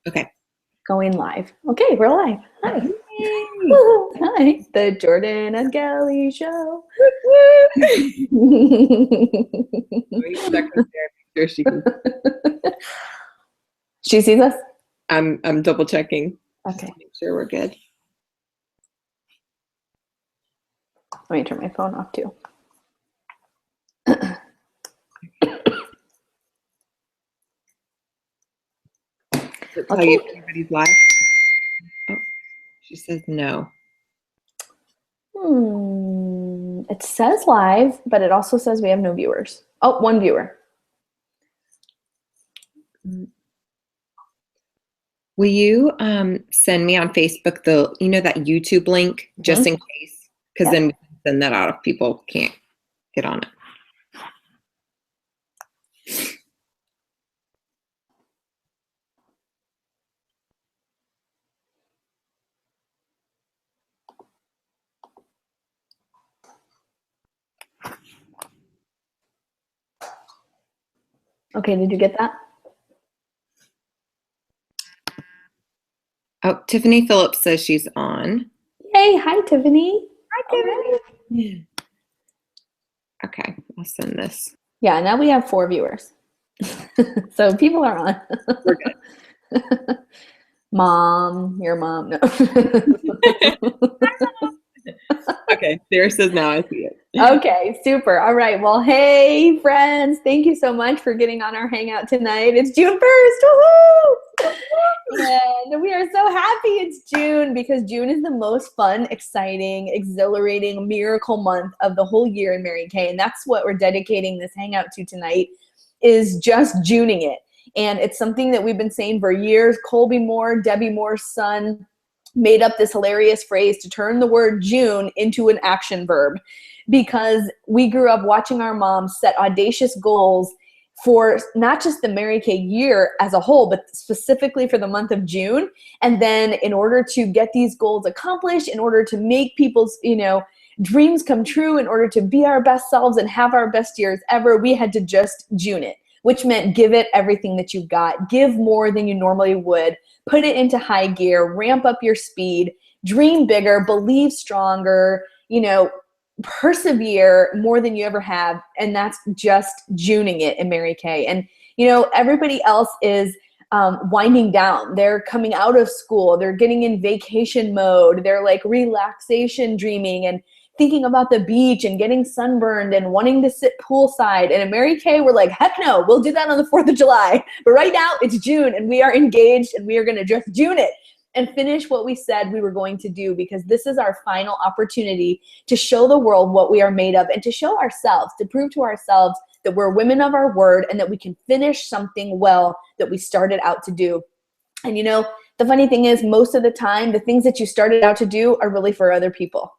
Okay. Going live. Okay, we're live. Hi. Yay. Hi. The Jordan and Kelly Show. Mary's secretary, make sure she can. She sees us? I'm double checking. Okay. To make sure we're good. Let me turn my phone off too. Does it tell you if everybody's live? Oh, she says no. It says live, but it also says we have no viewers. Oh, one viewer. Will you send me on Facebook that YouTube link just in case? Because then we can send that out if people can't get on it. Okay, did you get that? Oh, Tiffany Phillips says she's on. Hey, hi, Tiffany. Hi, Tiffany. Okay, I'll send this. Yeah, now we have 4 viewers. So people are on. We're good. Mom, your mom. No. Okay, Sarah says now I see it. Okay, super. All right. Well, hey, friends. Thank you so much for getting on our hangout tonight. It's June 1st. Woohoo! And we are so happy it's June because June is the most fun, exciting, exhilarating, miracle month of the whole year in Mary Kay. And that's what we're dedicating this hangout to tonight, is just Juning it. And it's something that we've been saying for years. Colby Moore, Debbie Moore's son, made up this hilarious phrase to turn the word June into an action verb, because we grew up watching our moms set audacious goals for not just the Mary Kay year as a whole, but specifically for the month of June. And then in order to get these goals accomplished, in order to make people's, dreams come true, in order to be our best selves and have our best years ever, we had to just June it, which meant give it everything that you got, give more than you normally would, put it into high gear, ramp up your speed, dream bigger, believe stronger, persevere more than you ever have. And that's just Juning it in Mary Kay. And, everybody else is winding down. They're coming out of school. They're getting in vacation mode. They're like relaxation dreaming and thinking about the beach and getting sunburned and wanting to sit poolside. And in Mary Kay, we're like, heck no, we'll do that on the 4th of July. But right now it's June and we are engaged and we are going to just June it and finish what we said we were going to do, because this is our final opportunity to show the world what we are made of and to show ourselves, to prove to ourselves that we're women of our word and that we can finish something well that we started out to do. And the funny thing is, most of the time, the things that you started out to do are really for other people.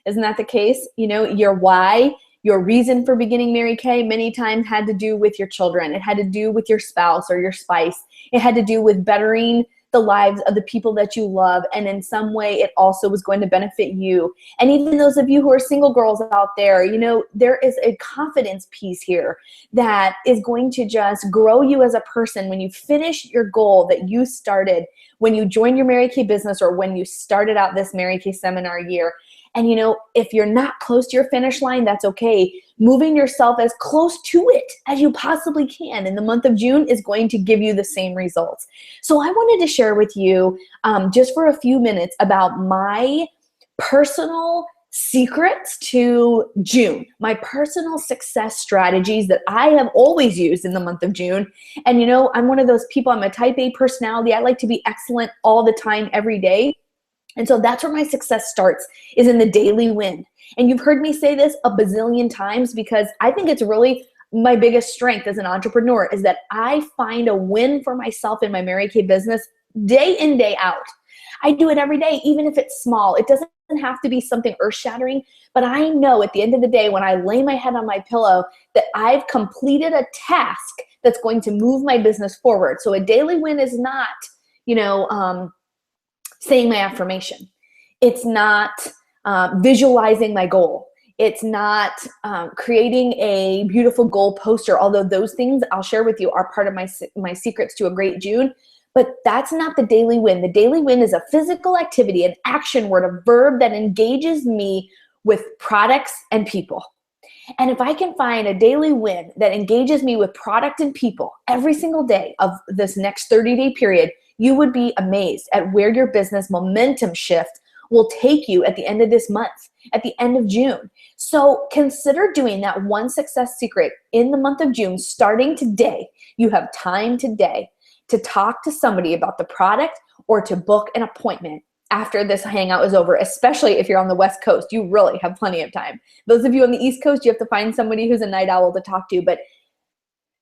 Isn't that the case? Your why, your reason for beginning Mary Kay many times had to do with your children. It had to do with your spouse or your spice. It had to do with bettering the lives of the people that you love. And in some way, it also was going to benefit you. And even those of you who are single girls out there, there is a confidence piece here that is going to just grow you as a person when you finish your goal that you started when you joined your Mary Kay business or when you started out this Mary Kay seminar year. And if you're not close to your finish line, that's okay. Moving yourself as close to it as you possibly can in the month of June is going to give you the same results. So I wanted to share with you just for a few minutes about my personal secrets to June, my personal success strategies that I have always used in the month of June. And I'm one of those people, I'm a type A personality. I like to be excellent all the time, every day. And so that's where my success starts, is in the daily win. And you've heard me say this a bazillion times because I think it's really my biggest strength as an entrepreneur, is that I find a win for myself in my Mary Kay business day in, day out. I do it every day, even if it's small. It doesn't have to be something earth-shattering, but I know at the end of the day, when I lay my head on my pillow, that I've completed a task that's going to move my business forward. So a daily win is not, saying my affirmation. It's not visualizing my goal. It's not creating a beautiful goal poster, although those things I'll share with you are part of my secrets to a great June. But that's not the daily win. The daily win is a physical activity, an action word, a verb that engages me with products and people. And if I can find a daily win that engages me with product and people every single day of this next 30-day period, you would be amazed at where your business momentum shift will take you at the end of this month, at the end of June. So consider doing that one success secret in the month of June, starting today. You have time today to talk to somebody about the product or to book an appointment after this hangout is over, especially if you're on the West Coast. You really have plenty of time. Those of you on the East Coast, you have to find somebody who's a night owl to talk to. But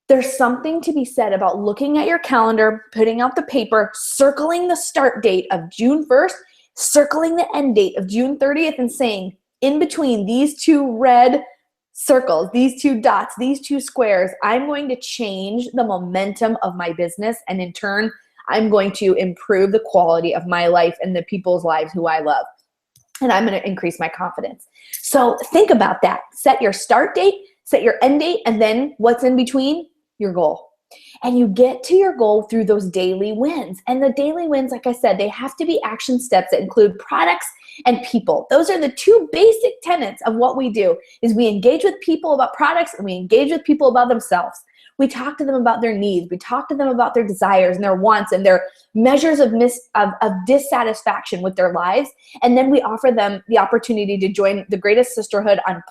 there's something to be said about looking at your calendar, putting out the paper, circling the start date of June 1st, circling the end date of June 30th, and saying, in between these two red circles, these two dots, these two squares, I'm going to change the momentum of my business, and in turn, I'm going to improve the quality of my life and the people's lives who I love. And I'm going to increase my confidence. So think about that. Set your start date, set your end date, and then what's in between? Your goal. And you get to your goal through those daily wins. And the daily wins, like I said, they have to be action steps that include products and people. Those are the two basic tenets of what we do, is we engage with people about products and we engage with people about themselves. We talk to them about their needs. We talk to them about their desires and their wants and their measures of dissatisfaction with their lives. And then we offer them the opportunity to join the greatest sisterhood on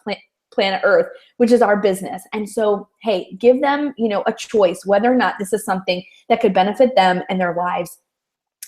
planet Earth, which is our business. And so, hey, give them, a choice whether or not this is something that could benefit them and their lives.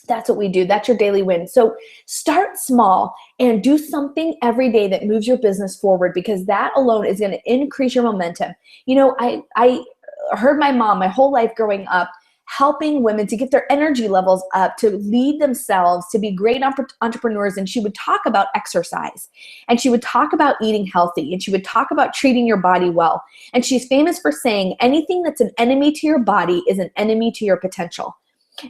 That's what we do. That's your daily win. So start small and do something every day that moves your business forward, because that alone is going to increase your momentum. I heard my mom my whole life growing up helping women to get their energy levels up, to lead themselves, to be great entrepreneurs. And she would talk about exercise, and she would talk about eating healthy, and she would talk about treating your body well. And she's famous for saying, anything that's an enemy to your body is an enemy to your potential.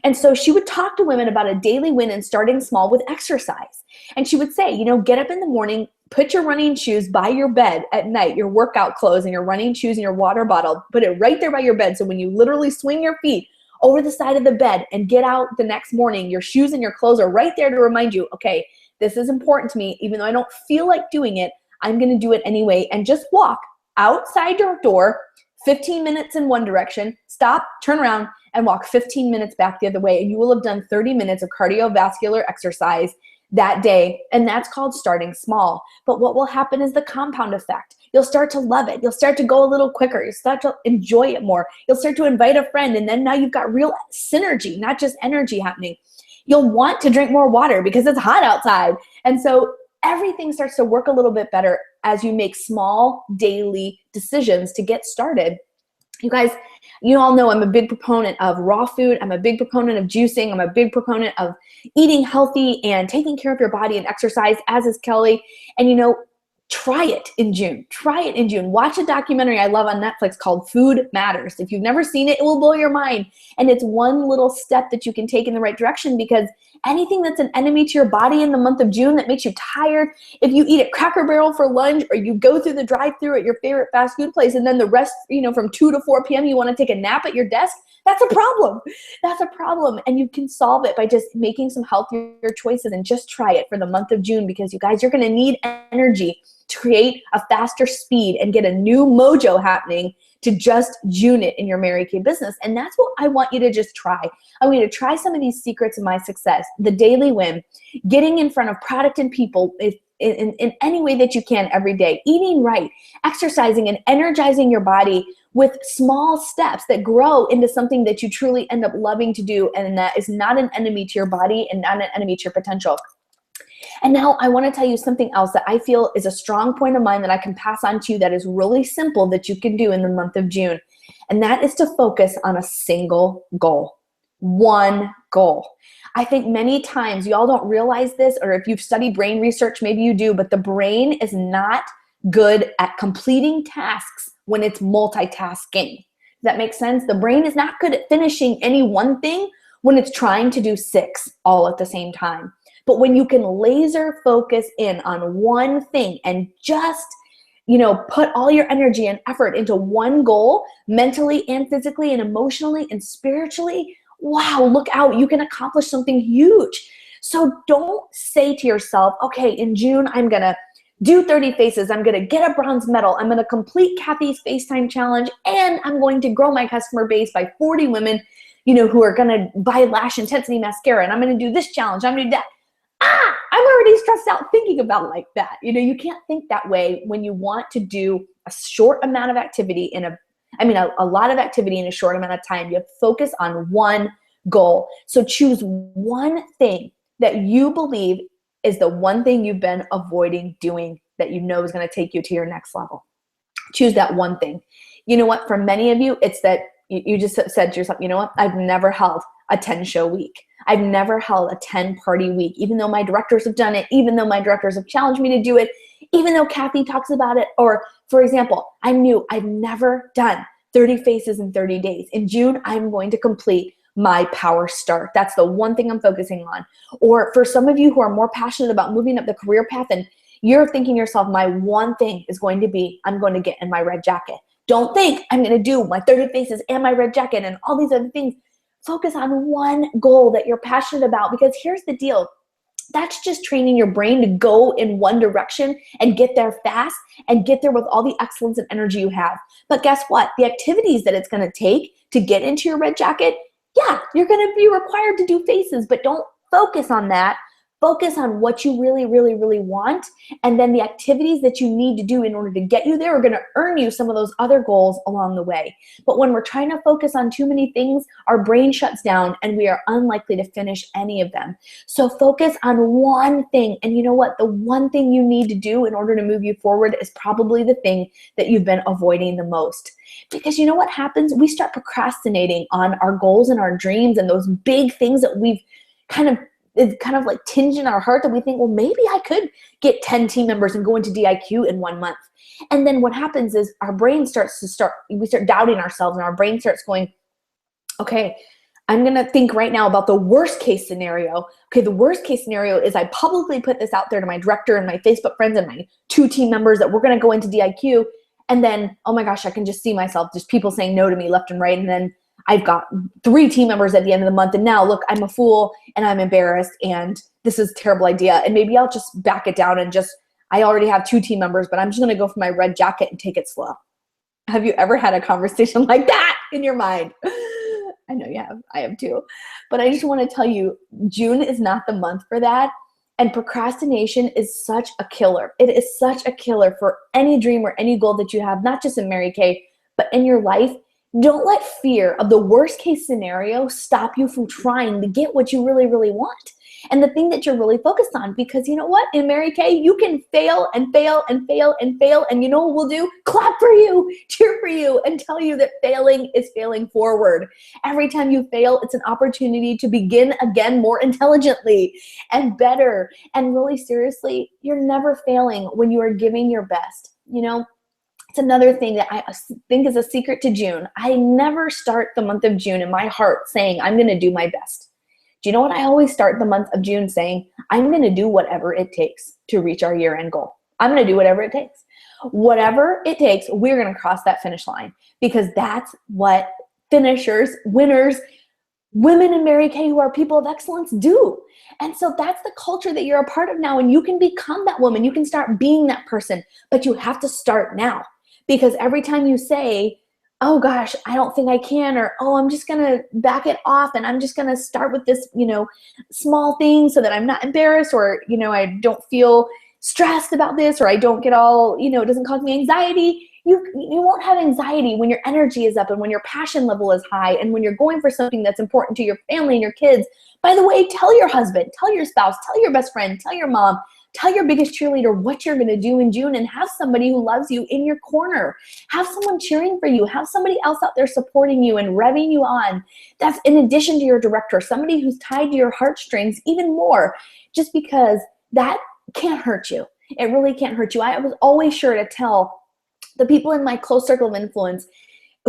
And so she would talk to women about a daily win and starting small with exercise. And she would say, get up in the morning, put your running shoes by your bed at night, your workout clothes and your running shoes and your water bottle, put it right there by your bed. So when you literally swing your feet over the side of the bed and get out the next morning, your shoes and your clothes are right there to remind you, okay, this is important to me. Even though I don't feel like doing it, I'm going to do it anyway. And just walk outside your door, 15 minutes in one direction, stop, turn around, and walk 15 minutes back the other way. And you will have done 30 minutes of cardiovascular exercise that day. And that's called starting small. But what will happen is the compound effect. You'll start to love it. You'll start to go a little quicker. You'll start to enjoy it more. You'll start to invite a friend. And then now you've got real synergy, not just energy happening. You'll want to drink more water because it's hot outside. And so everything starts to work a little bit better as you make small daily decisions to get started. You guys, you all know I'm a big proponent of raw food. I'm a big proponent of juicing. I'm a big proponent of eating healthy and taking care of your body and exercise, as is Kelly. And try it in June. Try it in June. Watch a documentary I love on Netflix called Food Matters. If you've never seen it, it will blow your mind. And it's one little step that you can take in the right direction, because anything that's an enemy to your body in the month of June that makes you tired, if you eat at Cracker Barrel for lunch, or you go through the drive-thru at your favorite fast food place, and then the rest, from 2 to 4 p.m. you want to take a nap at your desk, that's a problem. That's a problem. And you can solve it by just making some healthier choices, and just try it for the month of June, because you guys, you're going to need energy to create a faster speed and get a new mojo happening to just June it in your Mary Kay business. And that's what I want you to just try. I want you to try some of these secrets of my success: the daily win, getting in front of product and people in any way that you can every day, eating right, exercising and energizing your body with small steps that grow into something that you truly end up loving to do, and that is not an enemy to your body and not an enemy to your potential. And now I want to tell you something else that I feel is a strong point of mine that I can pass on to you, that is really simple, that you can do in the month of June. And that is to focus on a single goal. One goal. I think many times y'all don't realize this, or if you've studied brain research, maybe you do, but the brain is not good at completing tasks when it's multitasking. Does that make sense? The brain is not good at finishing any one thing when it's trying to do 6 all at the same time. But when you can laser focus in on one thing and just, put all your energy and effort into one goal, mentally and physically and emotionally and spiritually, wow, look out, you can accomplish something huge. So don't say to yourself, okay, in June, I'm going to do 30 faces. I'm going to get a bronze medal. I'm going to complete Kathy's FaceTime challenge, and I'm going to grow my customer base by 40 women, who are going to buy lash intensity mascara, and I'm going to do this challenge. I'm going to do that. I'm already stressed out thinking about it like that. You can't think that way when you want to do a short amount of activity a lot of activity in a short amount of time. You have to focus on one goal. So choose one thing that you believe is the one thing you've been avoiding doing that you know is going to take you to your next level. Choose that one thing. You know what? For many of you, it's that you just said to yourself, you know what? I've never held a 10-show week. I've never held a 10-party week, even though my directors have done it, even though my directors have challenged me to do it, even though Kathy talks about it. Or, for example, I knew I've never done 30 faces in 30 days. In June, I'm going to complete my power start. That's the one thing I'm focusing on. Or for some of you who are more passionate about moving up the career path and you're thinking to yourself, my one thing is going to be, I'm going to get in my red jacket. Don't think I'm going to do my 30 faces and my red jacket and all these other things. Focus on one goal that you're passionate about, because here's the deal. That's just training your brain to go in one direction and get there fast and get there with all the excellence and energy you have. But guess what? The activities that it's going to take to get into your red jacket, yeah, you're going to be required to do faces, but don't focus on that. Focus on what you really, really, really want. And then the activities that you need to do in order to get you there are going to earn you some of those other goals along the way. But when we're trying to focus on too many things, our brain shuts down and we are unlikely to finish any of them. So focus on one thing. And you know what? The one thing you need to do in order to move you forward is probably the thing that you've been avoiding the most. Because you know what happens? We start procrastinating on our goals and our dreams and those big things that we've it's kind of like tinge in our heart that we think, well, maybe I could get 10 team members and go into DIQ in 1 month. And then what happens is our brain we start doubting ourselves, and our brain starts going, okay, I'm going to think right now about the worst case scenario. Okay, the worst case scenario is I publicly put this out there to my director and my Facebook friends and my 2 team members that we're going to go into DIQ. And then, oh my gosh, I can just see myself, just people saying no to me left and right. And then I've got 3 team members at the end of the month, and now look, I'm a fool and I'm embarrassed and this is a terrible idea. And maybe I'll just back it down and I already have 2 team members, but I'm just going to go for my red jacket and take it slow. Have you ever had a conversation like that in your mind? I know you have. I have too. But I just want to tell you, June is not the month for that. And procrastination is such a killer. It is such a killer for any dream or any goal that you have, not just in Mary Kay, but in your life. Don't let fear of the worst case scenario stop you from trying to get what you really, really want. And the thing that you're really focused on, because you know what? In Mary Kay, you can fail and fail and fail and fail. And you know what we'll do? Clap for you, cheer for you, and tell you that failing is failing forward. Every time you fail, it's an opportunity to begin again more intelligently and better. And really seriously, you're never failing when you are giving your best. It's another thing that I think is a secret to June. I never start the month of June in my heart saying, I'm going to do my best. Do you know what? I always start the month of June saying, I'm going to do whatever it takes to reach our year-end goal. I'm going to do whatever it takes. Whatever it takes, we're going to cross that finish line, because that's what finishers, winners, women in Mary Kay who are people of excellence do. And so that's the culture that you're a part of now, and you can become that woman. You can start being that person, but you have to start now. Because every time you say, oh gosh, I don't think I can, or oh, I'm just going to back it off and I'm just going to start with this, small thing so that I'm not embarrassed, or, I don't feel stressed about this, or I don't get all, it doesn't cause me anxiety. You won't have anxiety when your energy is up and when your passion level is high and when you're going for something that's important to your family and your kids. By the way, tell your husband, tell your spouse, tell your best friend, tell your mom, tell your biggest cheerleader what you're going to do in June, and have somebody who loves you in your corner. Have someone cheering for you. Have somebody else out there supporting you and revving you on. That's in addition to your director, somebody who's tied to your heartstrings even more, just because that can't hurt you. It really can't hurt you. I was always sure to tell the people in my close circle of influence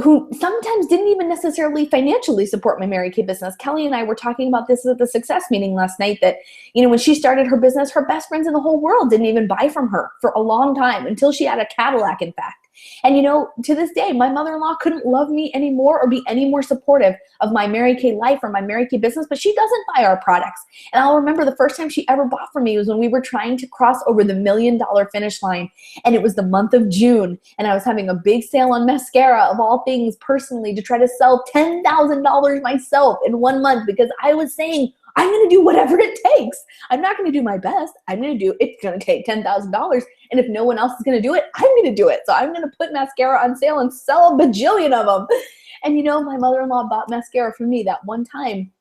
who sometimes didn't even necessarily financially support my Mary Kay business. Kelly and I were talking about this at the success meeting last night, that, when she started her business, her best friends in the whole world didn't even buy from her for a long time, until she had a Cadillac, in fact. And to this day, my mother-in-law couldn't love me anymore or be any more supportive of my Mary Kay life or my Mary Kay business, but she doesn't buy our products. And I'll remember the first time she ever bought from me was when we were trying to cross over the $1 million finish line. And it was the month of June. And I was having a big sale on mascara, of all things, personally, to try to sell $10,000 myself in 1 month, because I was saying, I'm going to do whatever it takes. I'm not going to do my best. It's going to take $10,000. And if no one else is going to do it, I'm going to do it. So I'm going to put mascara on sale and sell a bajillion of them. And my mother-in-law bought mascara for me that one time.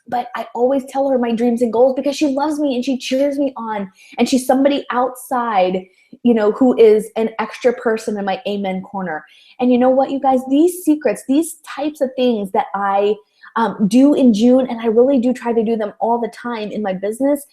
But I always tell her my dreams and goals because she loves me and she cheers me on. And she's somebody outside, who is an extra person in my amen corner. And you know what, you guys, these secrets, these types of things that I do in June, and I really do try to do them all the time in my business,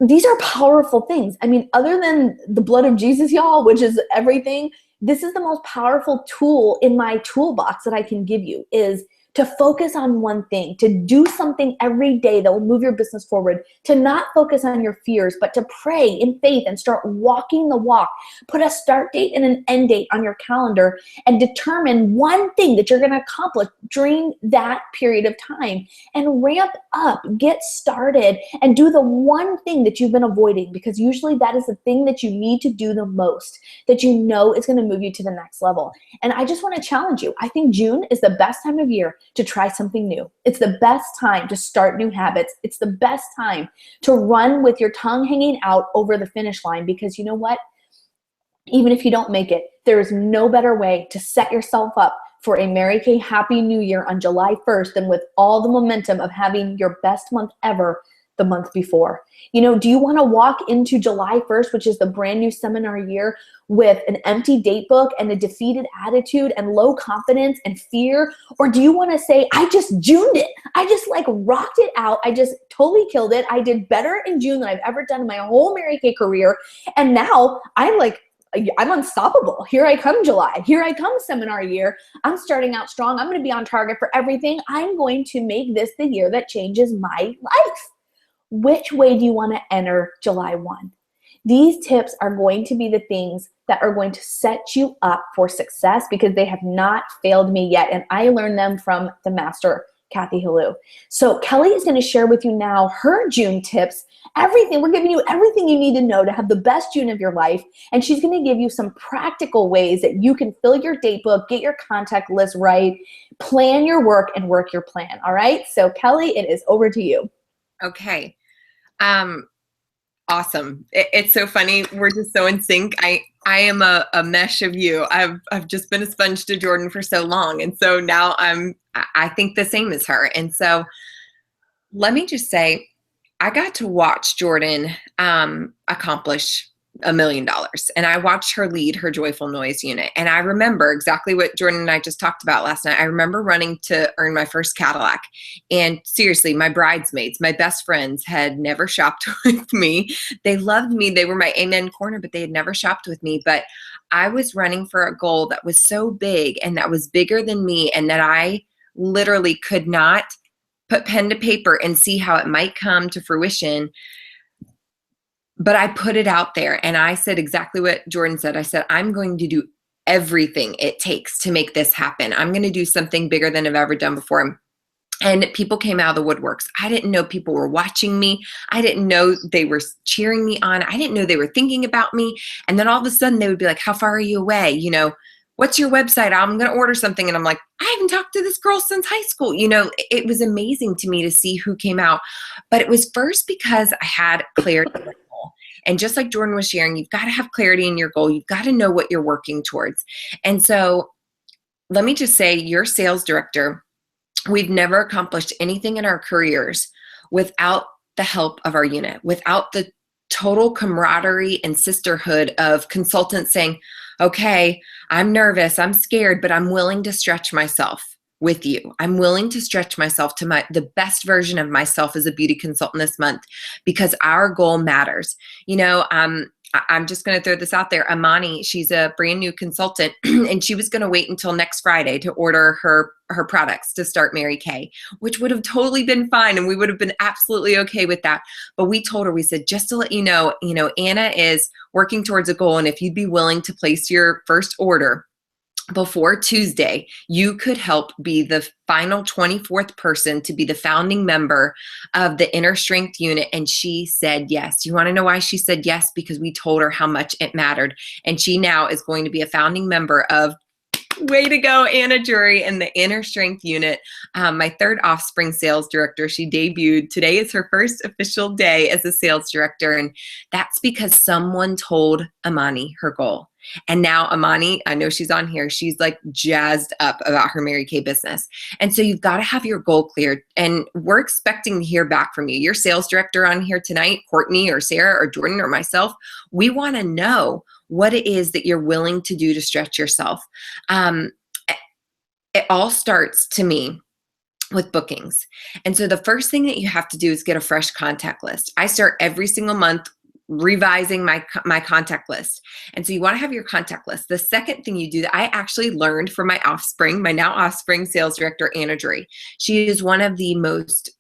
these are powerful things. I mean, other than the blood of Jesus, y'all, which is everything, this is the most powerful tool in my toolbox that I can give you, is to focus on one thing, to do something every day that will move your business forward, to not focus on your fears, but to pray in faith and start walking the walk. Put a start date and an end date on your calendar and determine one thing that you're going to accomplish during that period of time, and ramp up, get started, and do the one thing that you've been avoiding, because usually that is the thing that you need to do the most, that is going to move you to the next level. And I just want to challenge you. I think June is the best time of year to try something new. It's the best time to start new habits. It's the best time to run with your tongue hanging out over the finish line, because you know what? Even if you don't make it, there is no better way to set yourself up for a Mary Kay Happy New Year on July 1st than with all the momentum of having your best month ever the month before. Do you want to walk into July 1st, which is the brand new seminar year, with an empty date book and a defeated attitude and low confidence and fear? Or do you want to say, I just Juned it. I just rocked it out. I just totally killed it. I did better in June than I've ever done in my whole Mary Kay career. And now I'm unstoppable. Here I come, July. Here I come, seminar year. I'm starting out strong. I'm going to be on target for everything. I'm going to make this the year that changes my life. Which way do you want to enter July 1? These tips are going to be the things that are going to set you up for success, because they have not failed me yet. And I learned them from the master, Kathy Halou. So Kelly is going to share with you now her June tips, everything. We're giving you everything you need to know to have the best June of your life. And she's going to give you some practical ways that you can fill your date book, get your contact list right, plan your work, and work your plan. All right. So Kelly, it is over to you. Okay. Awesome. It's so funny. We're just so in sync. I am a mesh of you. I've just been a sponge to Jordan for so long. And so now I think the same as her. And so let me just say, I got to watch Jordan accomplish $1 million. And I watched her lead her Joyful Noise unit. And I remember exactly what Jordan and I just talked about last night. I remember running to earn my first Cadillac. And seriously, my bridesmaids, my best friends, had never shopped with me. They loved me. They were my amen corner, but they had never shopped with me. But I was running for a goal that was so big and that was bigger than me, and that I literally could not put pen to paper and see how it might come to fruition. But I put it out there, and I said exactly what Jordan said. I said, I'm going to do everything it takes to make this happen. I'm going to do something bigger than I've ever done before. And people came out of the woodworks. I didn't know people were watching me. I didn't know they were cheering me on. I didn't know they were thinking about me. And then all of a sudden they would be like, how far are you away? What's your website? I'm going to order something. And I'm like, I haven't talked to this girl since high school. It was amazing to me to see who came out. But it was first because I had clarity. And just like Jordan was sharing, you've got to have clarity in your goal. You've got to know what you're working towards. And so let me just say, your sales director, we've never accomplished anything in our careers without the help of our unit, without the total camaraderie and sisterhood of consultants saying, okay, I'm nervous, I'm scared, but I'm willing to stretch myself with you. I'm willing to stretch myself to the best version of myself as a beauty consultant this month, because our goal matters. I'm just going to throw this out there. Amani, she's a brand new consultant, and she was going to wait until next Friday to order her products to start Mary Kay, which would have totally been fine, and we would have been absolutely okay with that. But we told her, we said, just to let you know, Anna is working towards a goal, and if you'd be willing to place your first order before Tuesday, you could help be the final 24th person to be the founding member of the Inner Strength unit. And she said yes. You want to know why she said yes? Because we told her how much it mattered. And she now is going to be a founding member of, way to go, Anna Jury, in the Inner Strength unit. My third offspring sales director. She debuted. Today is her first official day as a sales director. And that's because someone told Amani her goal. And now Amani, I know she's on here, she's like jazzed up about her Mary Kay business. And so you've got to have your goal cleared. And we're expecting to hear back from you. Your sales director on here tonight, Courtney or Sarah or Jordan or myself, we want to know what it is that you're willing to do to stretch yourself. It all starts, to me, with bookings. And so the first thing that you have to do is get a fresh contact list. I start every single month revising my contact list. And so you want to have your contact list. The second thing you do that I actually learned from my now offspring sales director, Anna Drury. She is one of the most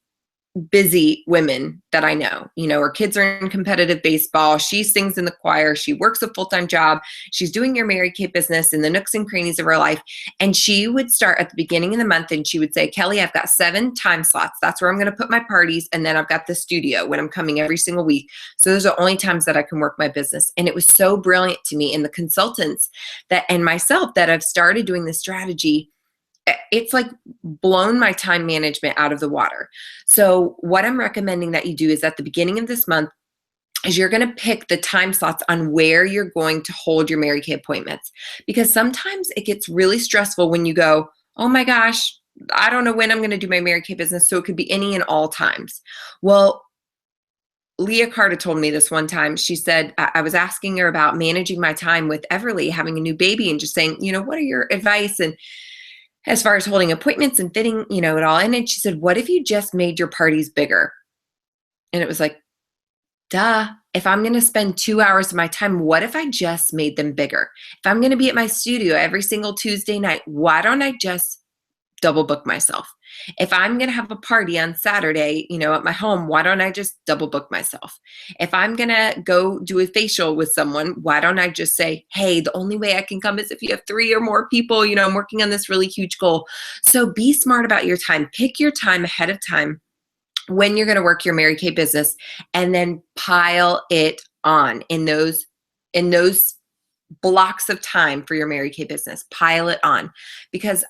busy women that I know. Her kids are in competitive baseball. She sings in the choir. She works a full-time job. She's doing your Mary Kay business in the nooks and crannies of her life. And she would start at the beginning of the month and she would say, Kelly, I've got 7 time slots. That's where I'm going to put my parties. And then I've got the studio when I'm coming every single week. So those are only times that I can work my business. And it was so brilliant to me and the consultants and myself that have started doing this strategy. It's like blown my time management out of the water. So what I'm recommending that you do is at the beginning of this month is you're going to pick the time slots on where you're going to hold your Mary Kay appointments. Because sometimes it gets really stressful when you go, oh my gosh, I don't know when I'm going to do my Mary Kay business. So it could be any and all times. Well, Leah Carter told me this one time. She said, I was asking her about managing my time with Everly, having a new baby, and just saying, what are your advice? And as far as holding appointments and fitting, it all in. And she said, what if you just made your parties bigger? And it was like, duh. If I'm going to spend 2 hours of my time, what if I just made them bigger? If I'm going to be at my studio every single Tuesday night, why don't I just double book myself? If I'm going to have a party on Saturday, at my home, why don't I just double book myself? If I'm going to go do a facial with someone, why don't I just say, hey, the only way I can come is if you have 3 or more people, I'm working on this really huge goal. So be smart about your time. Pick your time ahead of time when you're going to work your Mary Kay business, and then pile it on in those blocks of time for your Mary Kay business. Pile it on, because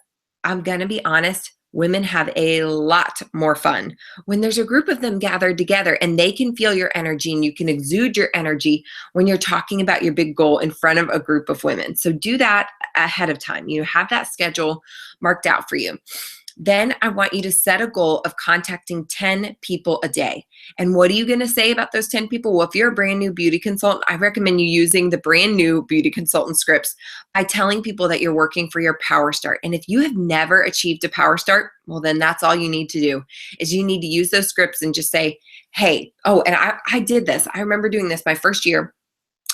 I'm going to be honest, women have a lot more fun when there's a group of them gathered together and they can feel your energy and you can exude your energy when you're talking about your big goal in front of a group of women. So do that ahead of time. Have that schedule marked out for you. Then I want you to set a goal of contacting 10 people a day. And what are you going to say about those 10 people? Well, if you're a brand new beauty consultant, I recommend you using the brand new beauty consultant scripts by telling people that you're working for your power start. And if you have never achieved a power start, well, then that's all you need to do is you need to use those scripts and just say, hey, and I did this. I remember doing this my first year.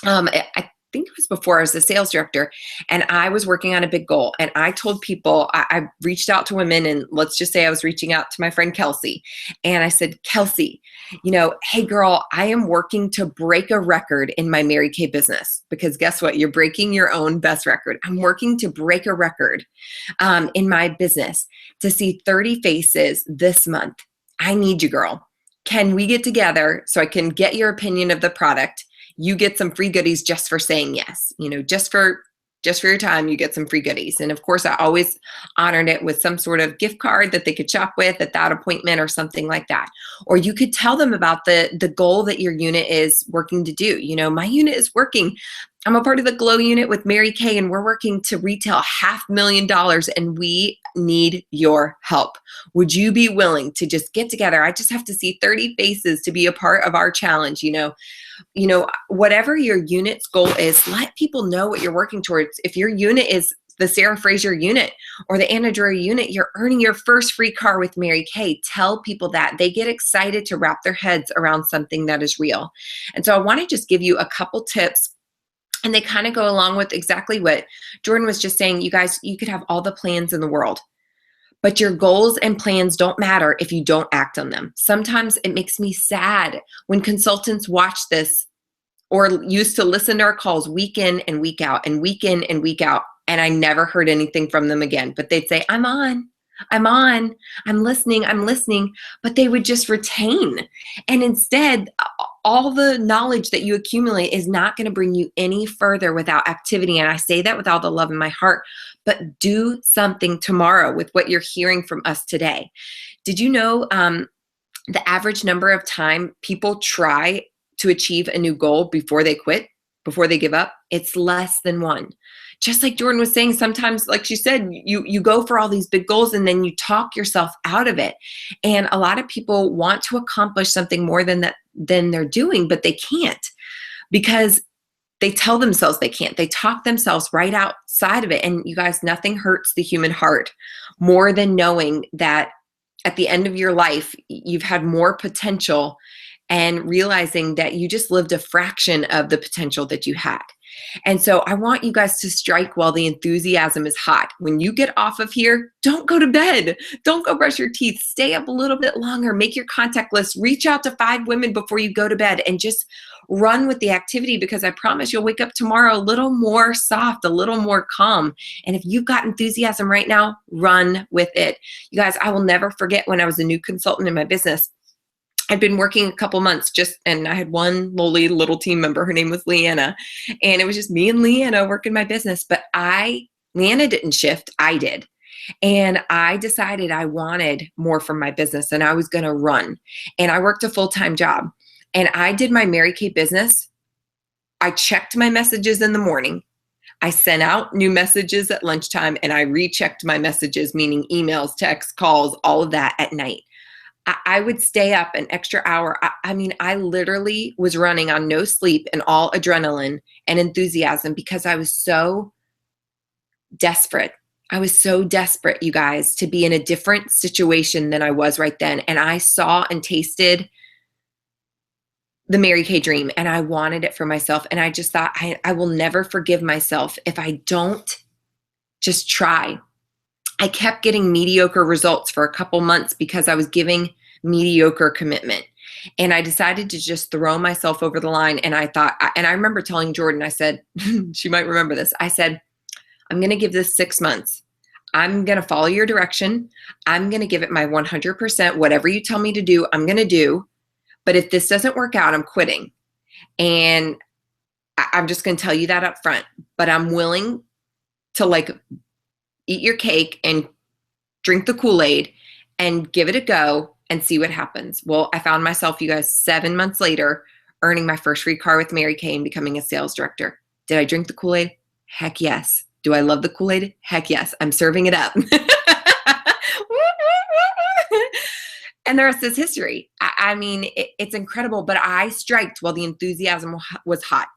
I think it was before I was the sales director, and I was working on a big goal. And I told people, I reached out to women, and let's just say I was reaching out to my friend Kelsey. And I said, Kelsey, hey girl, I am working to break a record in my Mary Kay business, because guess what? You're breaking your own best record. I'm working to break a record in my business to see 30 faces this month. I need you, girl. Can we get together so I can get your opinion of the product? You get some free goodies just for saying yes. Just for your time, you get some free goodies. And of course, I always honored it with some sort of gift card that they could shop with at that appointment or something like that. Or you could tell them about the goal that your unit is working to do. My unit is working. I'm a part of the Glow unit with Mary Kay, and we're working to retail $500,000, and we need your help. Would you be willing to just get together? I just have to see 30 faces to be a part of our challenge. Whatever your unit's goal is, let people know what you're working towards. If your unit is the Sarah Fraser unit or the Anna Drury unit, you're earning your first free car with Mary Kay. Tell people that. They get excited to wrap their heads around something that is real. And so I want to just give you a couple tips, and they kind of go along with exactly what Jordan was just saying. You guys, you could have all the plans in the world, but your goals and plans don't matter if you don't act on them. Sometimes it makes me sad when consultants watch this or used to listen to our calls week in and week out and week in and week out, and I never heard anything from them again. But they'd say, I'm on, I'm listening, but they would just retain. And instead, all the knowledge that you accumulate is not going to bring you any further without activity. And I say that with all the love in my heart, but do something tomorrow with what you're hearing from us today. Did you know the average number of time people try to achieve a new goal before they quit, before they give up? It's less than one. Just like Jordan was saying, sometimes, like she said, you go for all these big goals and then you talk yourself out of it. And a lot of people want to accomplish something more than they're doing, but they can't because they tell themselves they can't. They talk themselves right outside of it. And you guys, nothing hurts the human heart more than knowing that at the end of your life, you've had more potential and realizing that you just lived a fraction of the potential that you had. And so I want you guys to strike while the enthusiasm is hot. When you get off of here, don't go to bed. Don't go brush your teeth. Stay up a little bit longer. Make your contact list. Reach out to 5 women before you go to bed and just run with the activity, because I promise you'll wake up tomorrow a little more soft, a little more calm. And if you've got enthusiasm right now, run with it. You guys, I will never forget when I was a new consultant in my business. I'd been working a couple months and I had one lowly little team member. Her name was Leanna. And it was just me and Leanna working my business. But Leanna didn't shift, I did. And I decided I wanted more from my business and I was going to run. And I worked a full-time job. And I did my Mary Kay business. I checked my messages in the morning. I sent out new messages at lunchtime, and I rechecked my messages, meaning emails, texts, calls, all of that at night. I would stay up an extra hour. I literally was running on no sleep and all adrenaline and enthusiasm because I was so desperate. I was so desperate, you guys, to be in a different situation than I was right then. And I saw and tasted the Mary Kay dream, and I wanted it for myself. And I just thought, I will never forgive myself if I don't just try. I kept getting mediocre results for a couple months because I was giving mediocre commitment. And I decided to just throw myself over the line. And I thought, and I remember telling Jordan, I said, she might remember this. I said, I'm going to give this 6 months. I'm going to follow your direction. I'm going to give it my 100%. Whatever you tell me to do, I'm going to do. But if this doesn't work out, I'm quitting. And I'm just going to tell you that up front. But I'm willing to eat your cake and drink the Kool-Aid and give it a go and see what happens. Well, I found myself, you guys, 7 months later, earning my first free car with Mary Kay and becoming a sales director. Did I drink the Kool-Aid? Heck yes. Do I love the Kool-Aid? Heck yes. I'm serving it up. And the rest is history. It's incredible, but I striked while the enthusiasm was hot.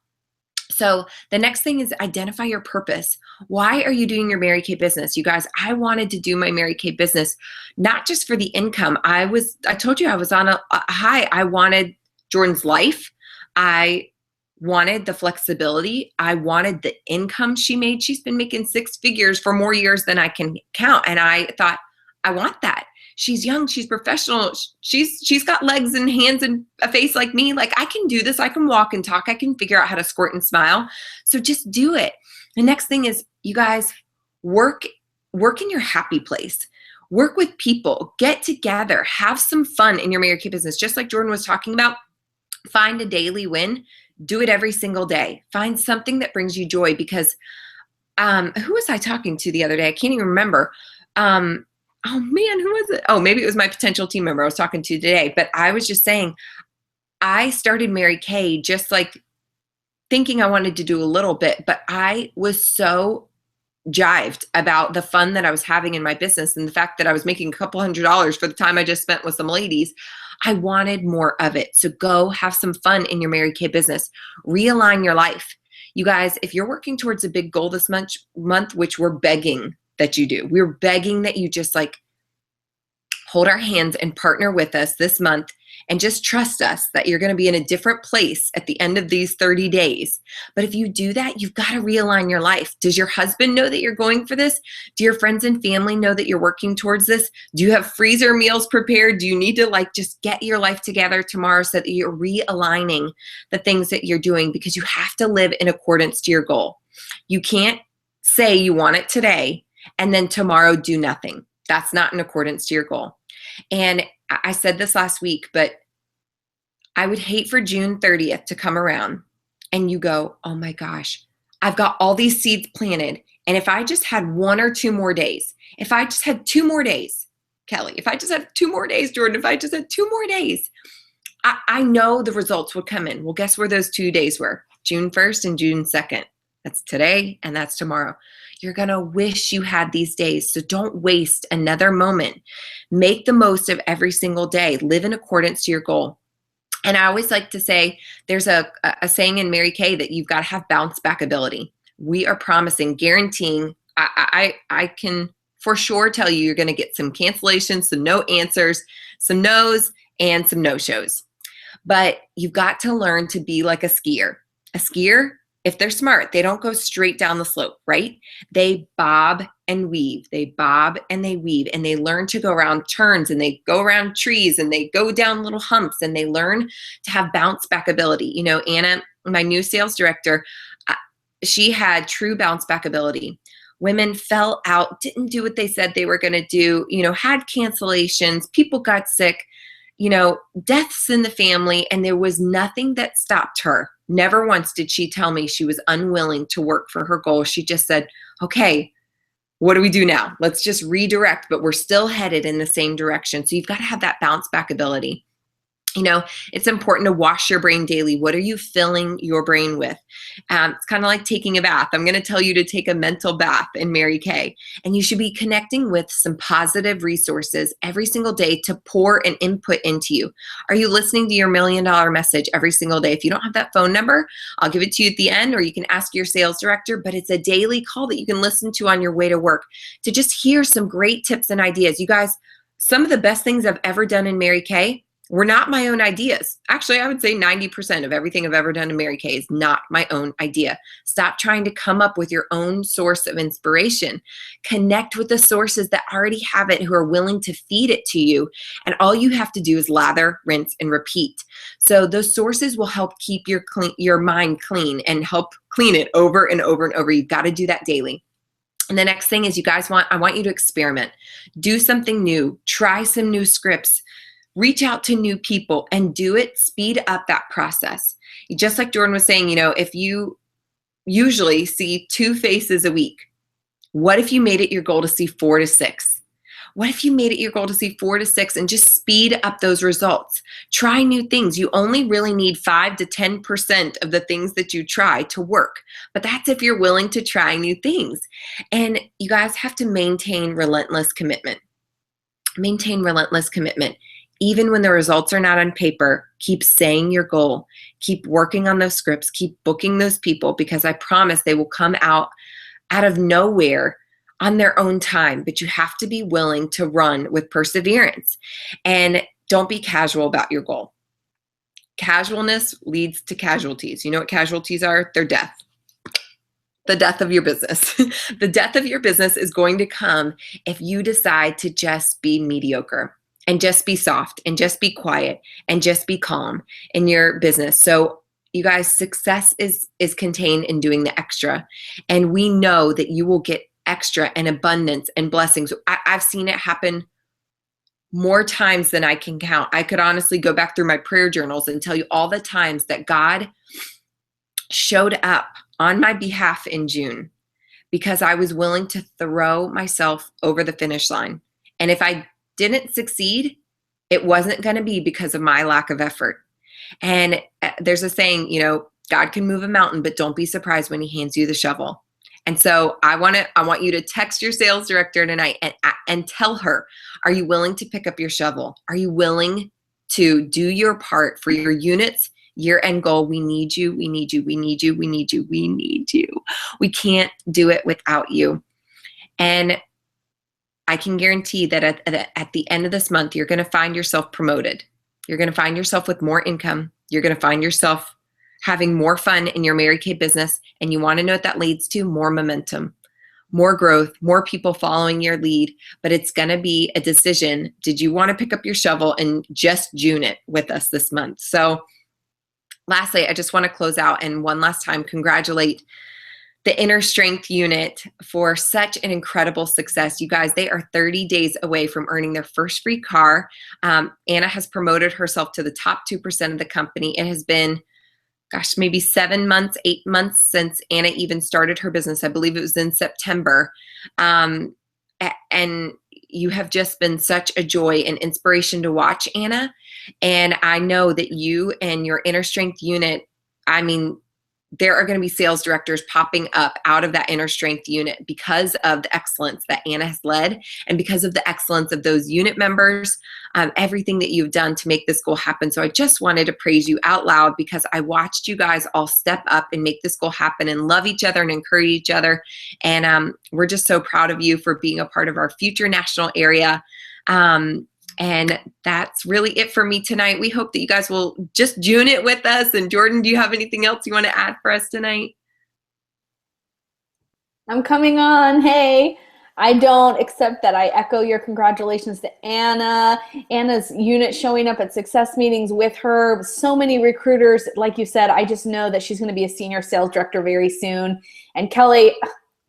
So the next thing is identify your purpose. Why are you doing your Mary Kay business? You guys, I wanted to do my Mary Kay business, not just for the income. I told you I was on a high. I wanted Jordan's life. I wanted the flexibility. I wanted the income she made. She's been making 6 figures for more years than I can count. And I thought, I want that. She's young, she's professional, she's got legs and hands and a face like me. Like, I can do this, I can walk and talk, I can figure out how to squirt and smile. So just do it. The next thing is, you guys, work in your happy place. Work with people, get together, have some fun in your Mary Kay business. Just like Jordan was talking about, find a daily win, do it every single day. Find something that brings you joy, because who was I talking to the other day? I can't even remember. Oh man, who was it? Oh, maybe it was my potential team member I was talking to today. But I was just saying, I started Mary Kay just like thinking I wanted to do a little bit, but I was so jived about the fun that I was having in my business and the fact that I was making a couple $100 for the time I just spent with some ladies. I wanted more of it. So go have some fun in your Mary Kay business. Realign your life. You guys, if you're working towards a big goal this month, which we're begging that you do, we're begging that you just like hold our hands and partner with us this month and just trust us that you're going to be in a different place at the end of these 30 days. But if you do that, you've got to realign your life. Does your husband know that you're going for this? Do your friends and family know that you're working towards this? Do you have freezer meals prepared? Do you need to like just get your life together tomorrow so that you're realigning the things that you're doing? Because you have to live in accordance to your goal. You can't say you want it today and then tomorrow do nothing. That's not in accordance to your goal. And I said this last week, but I would hate for June 30th to come around and you go, oh my gosh, I've got all these seeds planted. And if I just had 1 or 2 more days, if I just had 2 more days, Kelly, if I just had 2 more days, Jordan, if I just had 2 more days, I know the results would come in. Well, guess where those 2 days were? June 1st and June 2nd. That's today and that's tomorrow. You're going to wish you had these days. So don't waste another moment. Make the most of every single day. Live in accordance to your goal. And I always like to say, there's a saying in Mary Kay that you've got to have bounce back ability. We are promising, guaranteeing, I can for sure tell you you're going to get some cancellations, some no answers, some no's, and some no-shows. But you've got to learn to be like a skier. A skier, if they're smart, they don't go straight down the slope, right? They bob and weave. They bob and they weave, and they learn to go around turns, and they go around trees, and they go down little humps, and they learn to have bounce back ability. You know, Anna, my new sales director, she had true bounce back ability. Women fell out, didn't do what they said they were going to do, you know, had cancellations, people got sick, you know, deaths in the family, and there was nothing that stopped her. Never once did she tell me she was unwilling to work for her goal. She just said, okay, what do we do now? Let's just redirect, but we're still headed in the same direction. So you've got to have that bounce back ability. You know, it's important to wash your brain daily. What are you filling your brain with? It's kind of like taking a bath. I'm going to tell you to take a mental bath in Mary Kay. And you should be connecting with some positive resources every single day to pour an input into you. Are you listening to your $1 million message every single day? If you don't have that phone number, I'll give it to you at the end, or you can ask your sales director. But it's a daily call that you can listen to on your way to work to just hear some great tips and ideas. You guys, some of the best things I've ever done in Mary Kay were not my own ideas. Actually, I would say 90% of everything I've ever done in Mary Kay is not my own idea. Stop trying to come up with your own source of inspiration. Connect with the sources that already have it, who are willing to feed it to you. And all you have to do is lather, rinse, and repeat. So those sources will help keep your mind clean and help clean it over and over and over. You've got to do that daily. And the next thing is, I want you to experiment. Do something new. Try some new scripts. Reach out to new people and do it. Speed up that process. Just like Jordan was saying, you know, if you usually see 2 faces a week, what if you made it your goal to see 4 to 6? What if you made it your goal to see 4 to 6 and just speed up those results? Try new things. You only really need 5 to 10% of the things that you try to work. But that's if you're willing to try new things. And you guys have to maintain relentless commitment. Maintain relentless commitment. Even when the results are not on paper, keep saying your goal. Keep working on those scripts. Keep booking those people, because I promise they will come out of nowhere on their own time. But you have to be willing to run with perseverance. And don't be casual about your goal. Casualness leads to casualties. You know what casualties are? They're death. The death of your business. The death of your business is going to come if you decide to just be mediocre, and just be soft, and just be quiet, and just be calm in your business. So you guys, success is contained in doing the extra. And we know that you will get extra and abundance and blessings. I've seen it happen more times than I can count. I could honestly go back through my prayer journals and tell you all the times that God showed up on my behalf in June, because I was willing to throw myself over the finish line. And if I didn't succeed, it wasn't going to be because of my lack of effort. And there's a saying, you know, God can move a mountain, but don't be surprised when he hands you the shovel. And so I want you to text your sales director tonight and tell her, are you willing to pick up your shovel? Are you willing to do your part for your units, year-end goal. We need you, we need you, we need you, we need you, we need you. We can't do it without you. And I can guarantee that at the end of this month, you're going to find yourself promoted. You're going to find yourself with more income. You're going to find yourself having more fun in your Mary Kay business. And you want to know what that leads to? More momentum, more growth, more people following your lead. But it's going to be a decision. Did you want to pick up your shovel and just June it with us this month? So lastly, I just want to close out and one last time congratulate the Inner Strength unit for such an incredible success. You guys, they are 30 days away from earning their first free car. Anna has promoted herself to the top 2% of the company. It has been, gosh, maybe 7 months, 8 months since Anna even started her business. I believe it was in September. And you have just been such a joy and inspiration to watch, Anna. And I know that you and your Inner Strength unit, I mean, there are going to be sales directors popping up out of that Inner Strength unit because of the excellence that Anna has led and because of the excellence of those unit members, everything that you've done to make this goal happen. So I just wanted to praise you out loud because I watched you guys all step up and make this goal happen and love each other and encourage each other. And we're just so proud of you for being a part of our future national area. And that's really it for me tonight. We hope that you guys will just June it with us. And Jordan, do you have anything else you want to add for us tonight? I'm coming on. Hey, I don't, except that I echo your congratulations to Anna. Anna's unit showing up at success meetings with her. So many recruiters, like you said, I just know that she's going to be a senior sales director very soon. And Kelly,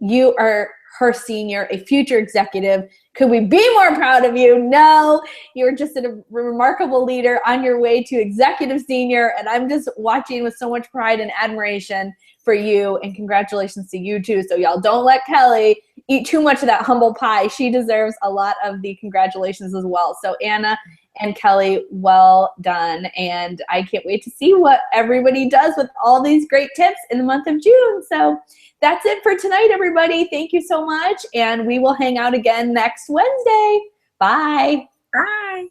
you are her senior, a future executive. Could we be more proud of you? No, you're just a remarkable leader on your way to executive senior. And I'm just watching with so much pride and admiration for you, and congratulations to you too. So y'all don't let Kelly eat too much of that humble pie. She deserves a lot of the congratulations as well. So Anna and Kelly, well done. And I can't wait to see what everybody does with all these great tips in the month of June. So that's it for tonight, everybody. Thank you so much. And we will hang out again next Wednesday. Bye. Bye.